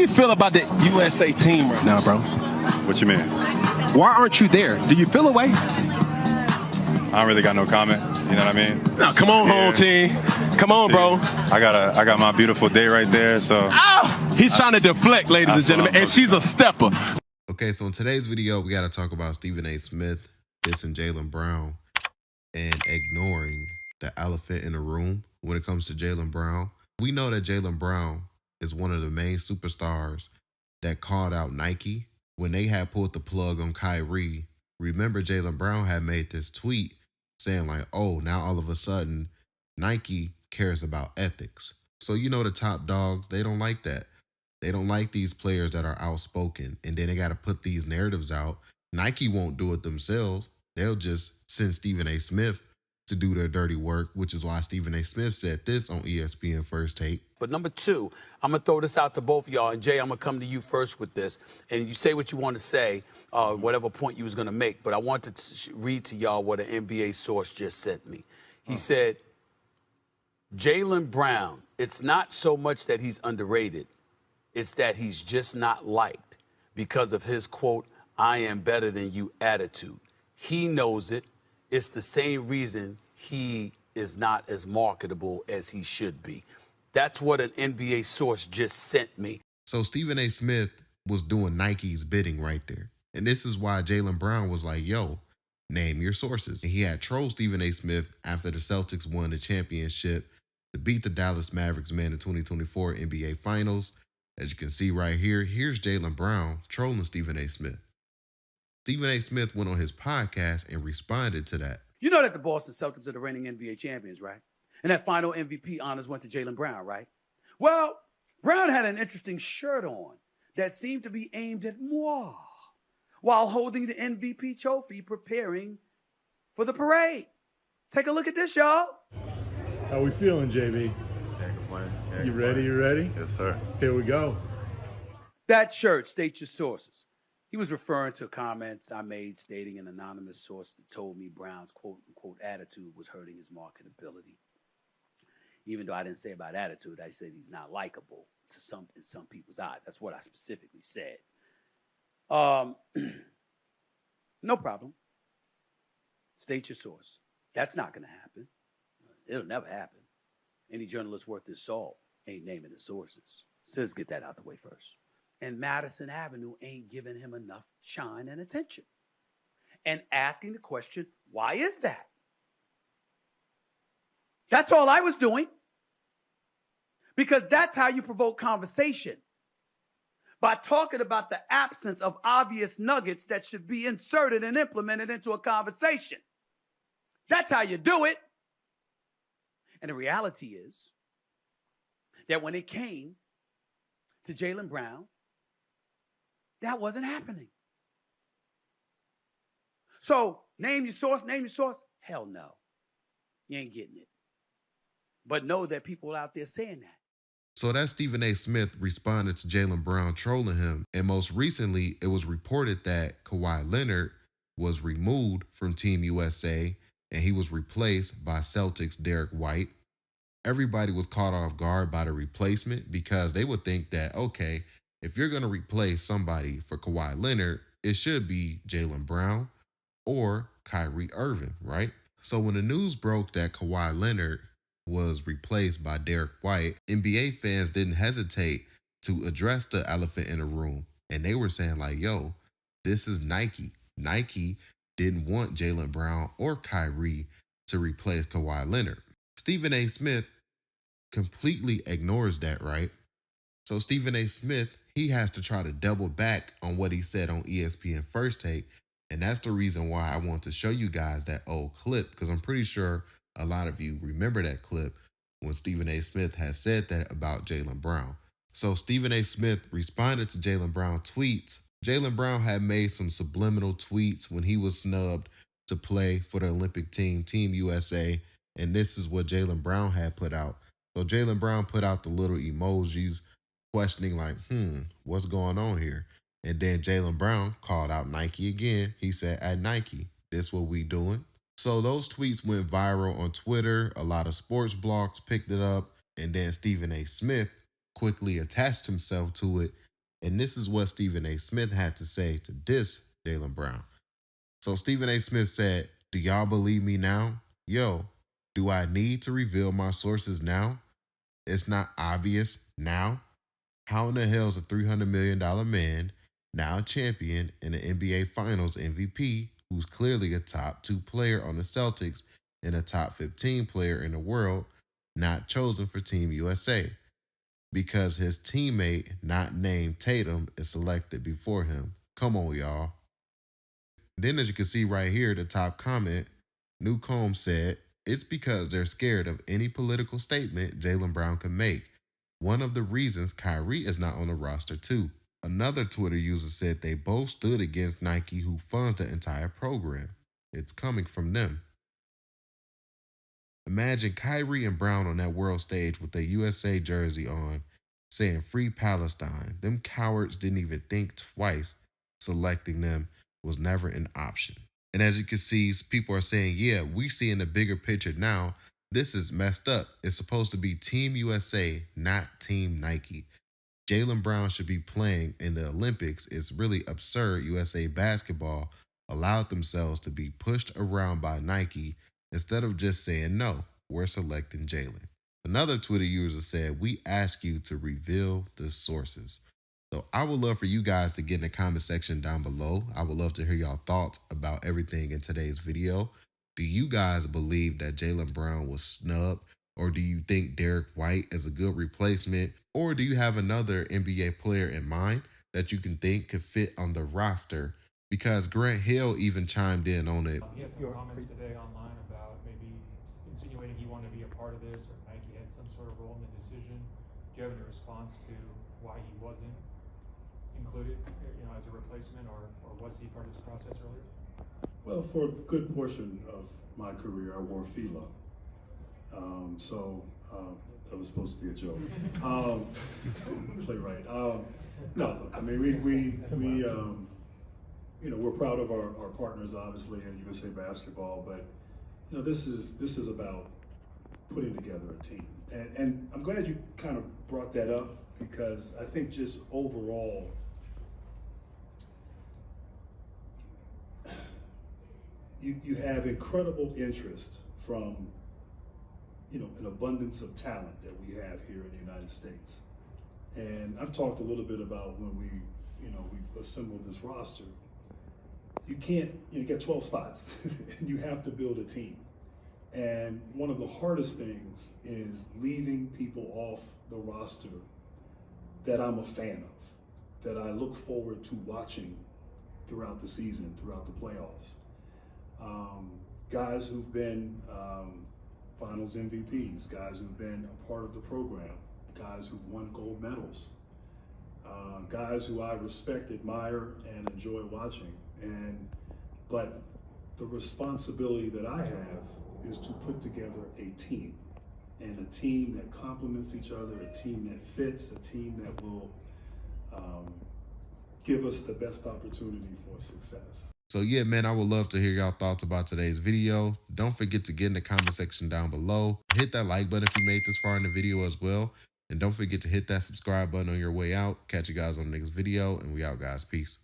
How do you feel about the USA team right now, bro? What you mean? Why aren't you there? Do you feel away? I don't really got no comment. You know what I mean? No, come on, home team. Come on, bro. I got my beautiful day right there. So he's trying to deflect, ladies and gentlemen, and she's a stepper. Okay, so in today's video, we got to talk about Stephen A. Smith dissing Jaylen Brown and ignoring the elephant in the room when it comes to Jaylen Brown. We know that Jaylen Brown is one of the main superstars that called out Nike when they had pulled the plug on Kyrie. Remember, Jaylen Brown had made this tweet saying like, oh, now all of a sudden Nike cares about ethics. So you know the top dogs, they don't like that. They don't like these players that are outspoken, and then they got to put these narratives out. Nike won't do it themselves. They'll just send Stephen A. Smith to do their dirty work, which is why Stephen A. Smith said this on ESPN First Take. But number two, I'm going to throw this out to both of y'all. And Jay, I'm going to come to you first with this. And you say what you want to say, whatever point you was going to make. But I want to read to y'all what an NBA source just sent me. He said, Jaylen Brown, it's not so much that he's underrated. It's that he's just not liked because of his, quote, I am better than you attitude. He knows it. It's the same reason he is not as marketable as he should be. That's what an NBA source just sent me. So Stephen A. Smith was doing Nike's bidding right there. And this is why Jaylen Brown was like, yo, name your sources. And he had trolled Stephen A. Smith after the Celtics won the championship to beat the Dallas Mavericks, man, the 2024 NBA Finals. As you can see right here, here's Jaylen Brown trolling Stephen A. Smith. Stephen A. Smith went on his podcast and responded to that. You know that the Boston Celtics are the reigning NBA champions, right? And that final MVP honors went to Jaylen Brown, right? Well, Brown had an interesting shirt on that seemed to be aimed at moi while holding the MVP trophy, preparing for the parade. Take a look at this, y'all. How we feeling, JB? can't complain. You ready? You ready? Yes, sir. Here we go. That shirt, state your sources. He was referring to comments I made stating an anonymous source that told me Brown's quote-unquote attitude was hurting his marketability. Even though I didn't say about attitude, I said he's not likable in some people's eyes. That's what I specifically said. No problem. State your source. That's not going to happen. It'll never happen. Any journalist worth his salt ain't naming his sources. So let's get that out the way first. And Madison Avenue ain't giving him enough shine and attention. And asking the question, why is that? That's all I was doing. Because that's how you provoke conversation. By talking about the absence of obvious nuggets that should be inserted and implemented into a conversation. That's how you do it. And the reality is that when it came to Jaylen Brown, that wasn't happening. So, name your source. Hell no. You ain't getting it. But know that people out there saying that. So that's Stephen A. Smith responded to Jaylen Brown trolling him. And most recently, it was reported that Kawhi Leonard was removed from Team USA and he was replaced by Celtics Derek White. Everybody was caught off guard by the replacement because they would think that, okay, if you're going to replace somebody for Kawhi Leonard, it should be Jaylen Brown or Kyrie Irving, right? So when the news broke that Kawhi Leonard was replaced by Derek White, NBA fans didn't hesitate to address the elephant in the room. And they were saying like, yo, this is Nike. Nike didn't want Jaylen Brown or Kyrie to replace Kawhi Leonard. Stephen A. Smith completely ignores that, right? So Stephen A. Smith, he has to try to double back on what he said on ESPN First Take. And that's the reason why I want to show you guys that old clip, because I'm pretty sure a lot of you remember that clip when Stephen A. Smith had said that about Jaylen Brown. So Stephen A. Smith responded to Jaylen Brown tweets. Jaylen Brown had made some subliminal tweets when he was snubbed to play for the Olympic team, Team USA. And this is what Jaylen Brown had put out. So Jaylen Brown put out the little emojis questioning like, what's going on here? And then Jaylen Brown called out Nike again. He said, at Nike, this what we doing. So those tweets went viral on Twitter. A lot of sports blogs picked it up. And then Stephen A. Smith quickly attached himself to it And this is what Stephen A. Smith had to say to diss Jaylen Brown. So Stephen A. Smith said, "Do y'all believe me now? Yo, do I need to reveal my sources now? It's not obvious now? How in the hell is a $300 million man, now champion and an NBA Finals MVP, who's clearly a top 2 player on the Celtics and a top 15 player in the world, not chosen for Team USA? Because his teammate, not named Tatum, is selected before him. Come on, y'all." Then, as you can see right here, the top comment, New Combs said, "It's because they're scared of any political statement Jaylen Brown can make. One of the reasons Kyrie is not on the roster too." Another Twitter user said they both stood against Nike, who funds the entire program. It's coming from them. Imagine Kyrie and Brown on that world stage with their USA jersey on, saying "Free Palestine." Them cowards didn't even think twice. Selecting them was never an option. And as you can see, people are saying, yeah, we see in the bigger picture now, this is messed up. It's supposed to be Team USA, not Team Nike. Jaylen Brown should be playing in the Olympics. It's really absurd USA basketball allowed themselves to be pushed around by Nike instead of just saying, no, we're selecting Jaylen. Another Twitter user said, "We ask you to reveal the sources." So I would love for you guys to get in the comment section down below. I would love to hear y'all thoughts about everything in today's video. Do you guys believe that Jaylen Brown was snubbed? Or do you think Derek White is a good replacement? Or do you have another NBA player in mind that you can think could fit on the roster? Because Grant Hill even chimed in on it. He had some comments today online about maybe insinuating he wanted to be a part of this, or Nike had some sort of role in the decision. Do you have any response to why he wasn't included, as a replacement, or was he part of this process earlier? Well, for a good portion of my career, I wore Fila. That was supposed to be a joke. Playwright. No, look, I mean, we're proud of our partners, obviously, in USA Basketball, but this is about putting together a team. And I'm glad you kind of brought that up, because I think just overall, you have incredible interest from an abundance of talent that we have here in the United States. And I've talked a little bit about when we assembled this roster. You can't, you get 12 spots. You have to build a team. And one of the hardest things is leaving people off the roster that I'm a fan of, that I look forward to watching throughout the season, throughout the playoffs. Guys who've been Finals MVPs, guys who've been a part of the program, guys who've won gold medals, guys who I respect, admire, and enjoy watching. But the responsibility that I have is to put together a team, and a team that complements each other, a team that fits, a team that will give us the best opportunity for success. So yeah, man, I would love to hear y'all thoughts about today's video. Don't forget to get in the comment section down below. Hit that like button if you made this far in the video as well. And don't forget to hit that subscribe button on your way out. Catch you guys on the next video, and we out, guys. Peace.